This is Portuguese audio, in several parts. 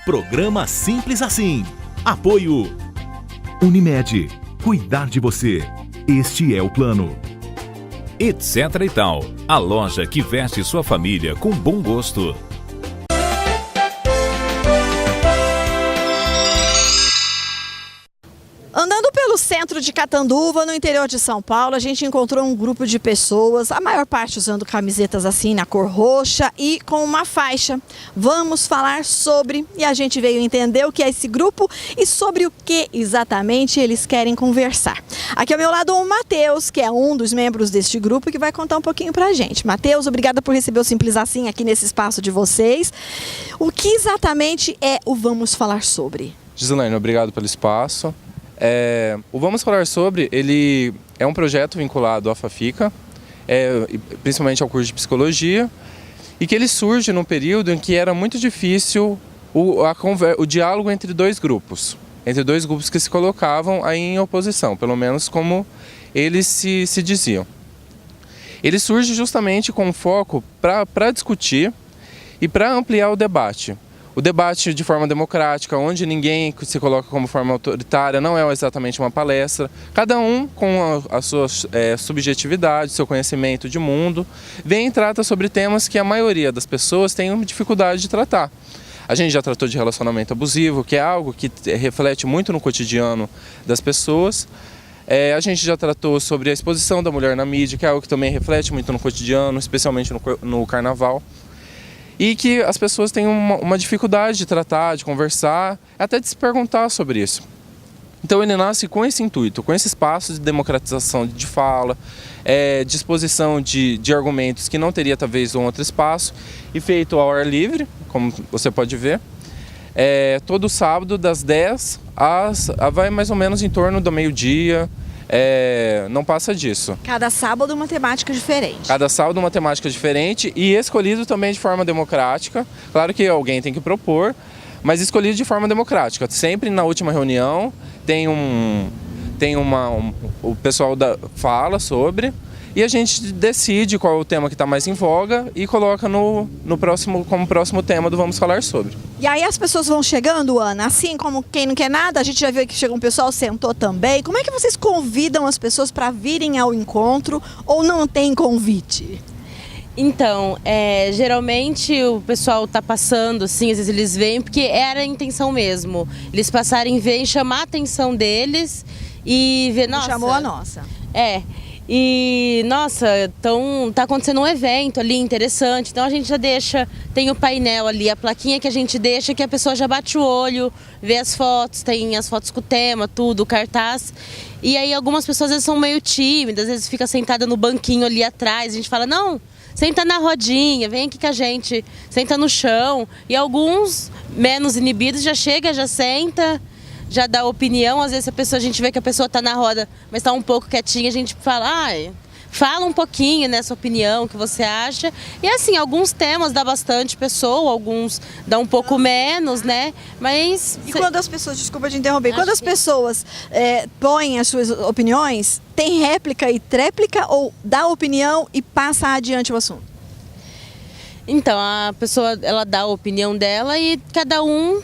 Programa Simples Assim. Apoio Unimed. Cuidar de você. Este é o plano. Etc e tal. A loja que veste sua família com bom gosto. Andando pelo centro de Catanduva, no interior de São Paulo, a gente encontrou um grupo de pessoas, a maior parte usando camisetas assim na cor roxa e com uma faixa. Vamos falar sobre, e a gente veio entender o que é esse grupo e sobre o que exatamente eles querem conversar. Aqui ao meu lado o Matheus, que é um dos membros deste grupo, que vai contar um pouquinho pra gente. Matheus, obrigada por receber o Simples Assim aqui nesse espaço de vocês. O que exatamente é o Vamos Falar Sobre? Gislaine, obrigado pelo espaço. O Vamos Falar Sobre, ele é um projeto vinculado à FAFICA, principalmente ao curso de Psicologia, e que ele surge num período em que era muito difícil o diálogo entre dois grupos que se colocavam aí em oposição, pelo menos como eles se diziam. Ele surge justamente com foco para discutir e para ampliar o debate. O debate de forma democrática, onde ninguém se coloca como forma autoritária, não é exatamente uma palestra. Cada um com a sua subjetividade, seu conhecimento de mundo, vem e trata sobre temas que a maioria das pessoas tem dificuldade de tratar. A gente já tratou de relacionamento abusivo, que é algo que reflete muito no cotidiano das pessoas. A gente já tratou sobre a exposição da mulher na mídia, que é algo que também reflete muito no cotidiano, especialmente no carnaval. E que as pessoas têm uma dificuldade de tratar, de conversar, até de se perguntar sobre isso. Então ele nasce com esse intuito, com esse espaço de democratização de fala, de exposição de argumentos que não teria talvez um outro espaço, e feito ao ar livre, como você pode ver. Todo sábado das 10 vai mais ou menos em torno do meio-dia. Não passa disso. Cada sábado uma temática diferente. Cada sábado uma temática diferente e escolhido também de forma democrática. Claro que alguém tem que propor, mas escolhido de forma democrática. Sempre na última reunião o pessoal fala sobre e a gente decide qual é o tema que está mais em voga e coloca como próximo tema do Vamos Falar Sobre. E aí as pessoas vão chegando, Ana, assim como quem não quer nada, a gente já viu que chegou um pessoal, sentou também. Como é que vocês convidam as pessoas para virem ao encontro ou não tem convite? Então, geralmente o pessoal tá passando, assim, às vezes eles vêm, porque era a intenção mesmo. Eles passarem, ver e chamar a atenção deles e ver, nossa... Chamou a nossa. E, nossa, então tá acontecendo um evento ali interessante, então a gente já deixa, tem o painel ali, a plaquinha que a gente deixa, que a pessoa já bate o olho, vê as fotos, tem as fotos com o tema, tudo, o cartaz. E aí algumas pessoas às vezes são meio tímidas, às vezes fica sentada no banquinho ali atrás, a gente fala, não, senta na rodinha, vem aqui com a gente, senta no chão. E alguns menos inibidos já chega, já senta, já dá opinião. Às vezes a gente vê que a pessoa está na roda, mas está um pouco quietinha, a gente fala, fala um pouquinho nessa opinião, o que você acha. E assim, alguns temas dá bastante pessoa, alguns dá um pouco menos, né? Mas... E quando as pessoas, desculpa te interromper, quando as pessoas põem as suas opiniões, tem réplica e tréplica ou dá opinião e passa adiante o assunto? Então, a pessoa, ela dá a opinião dela e cada um...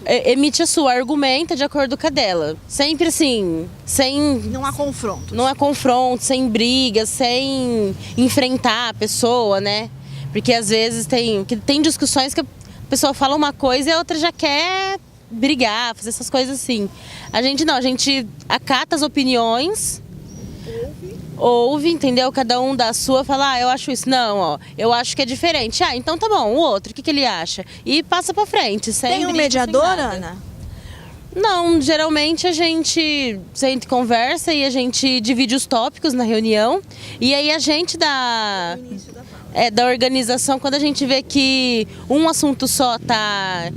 Emite a sua, argumenta de acordo com a dela. Sempre assim, sem... Não há confronto. Não há confronto, sem briga, sem enfrentar a pessoa, né? Porque às vezes tem discussões que a pessoa fala uma coisa e a outra já quer brigar, fazer essas coisas assim. A gente não, a gente acata as opiniões... Ouve, entendeu? Cada um dá a sua, fala, eu acho isso. Não, eu acho que é diferente. Então tá bom, o outro, o que ele acha? E passa pra frente, sem Tem um briga, mediador, Ana? Não, geralmente a gente senta e conversa e a gente divide os tópicos na reunião. E aí a gente da organização, quando a gente vê que um assunto só tá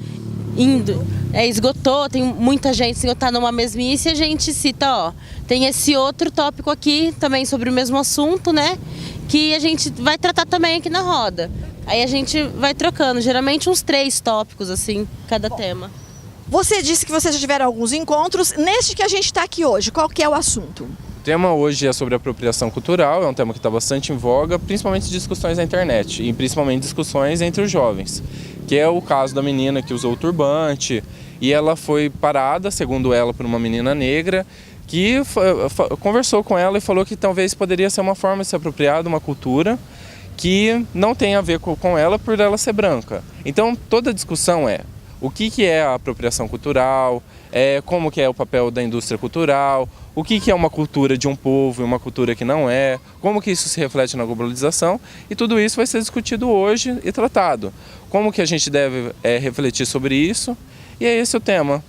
indo, esgotou, tem muita gente que tá numa mesmice, a gente cita, tem esse outro tópico aqui também sobre o mesmo assunto, né? Que a gente vai tratar também aqui na roda. Aí a gente vai trocando, geralmente uns 3 tópicos, assim, cada tema. Você disse que vocês já tiveram alguns encontros. Neste que a gente está aqui hoje, qual que é o assunto? tema hoje é sobre apropriação cultural, é um tema que está bastante em voga, principalmente discussões na internet e principalmente discussões entre os jovens, que é o caso da menina que usou o turbante e ela foi parada, segundo ela, por uma menina negra que conversou com ela e falou que talvez poderia ser uma forma de se apropriar de uma cultura que não tem a ver com ela por ela ser branca. Então toda a discussão é o que é a apropriação cultural, como que é o papel da indústria cultural, o que é uma cultura de um povo e uma cultura que não é, como que isso se reflete na globalização, e tudo isso vai ser discutido hoje e tratado. Como que a gente deve refletir sobre isso, e é esse o tema.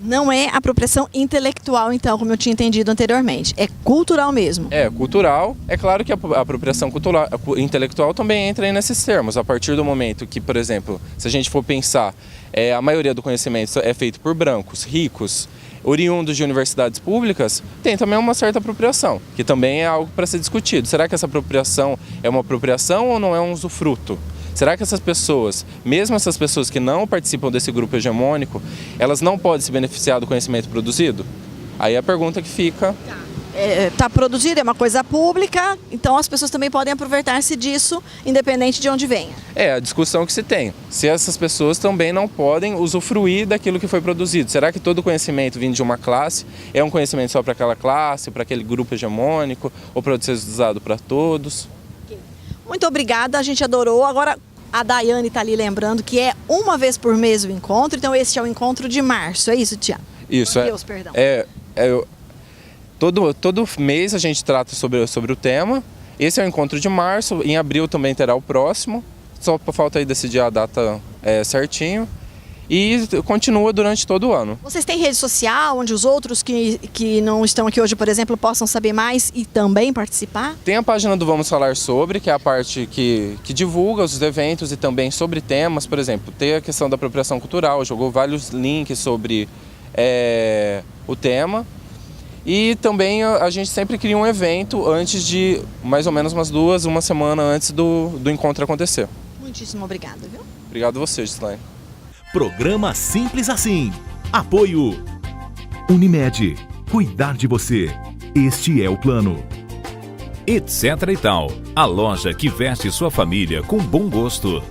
Não é apropriação intelectual, então, como eu tinha entendido anteriormente. É cultural mesmo. É cultural. É claro que a apropriação cultural, intelectual também entra aí nesses termos. A partir do momento que, por exemplo, se a gente for pensar, a maioria do conhecimento é feito por brancos, ricos, oriundos de universidades públicas, tem também uma certa apropriação, que também é algo para ser discutido. Será que essa apropriação é uma apropriação ou não é um usufruto? Será que essas pessoas, mesmo essas pessoas que não participam desse grupo hegemônico, elas não podem se beneficiar do conhecimento produzido? Aí é a pergunta que fica. Está produzido, é uma coisa pública, então as pessoas também podem aproveitar-se disso, independente de onde venha. É a discussão que se tem. Se essas pessoas também não podem usufruir daquilo que foi produzido. Será que todo conhecimento vindo de uma classe é um conhecimento só para aquela classe, para aquele grupo hegemônico, ou para ser usado para todos? Muito obrigada, a gente adorou. Agora a Daiane está ali lembrando que é uma vez por mês o encontro, então esse é o encontro de março, é isso, Tiago? Isso, Deus, perdão. Todo mês a gente trata sobre o tema. Esse é o encontro de março, em abril também terá o próximo, só falta aí decidir a data certinho. E continua durante todo o ano. Vocês têm rede social, onde os outros que não estão aqui hoje, por exemplo, possam saber mais e também participar? Tem a página do Vamos Falar Sobre, que é a parte que divulga os eventos e também sobre temas. Por exemplo, tem a questão da apropriação cultural, jogou vários links sobre o tema. E também a gente sempre cria um evento antes de, mais ou menos uma semana antes do encontro acontecer. Muitíssimo obrigada, viu? Obrigado a você, Gislaine. Programa Simples Assim. Apoio Unimed. Cuidar de você. Este é o plano. Etc e tal. A loja que veste sua família com bom gosto.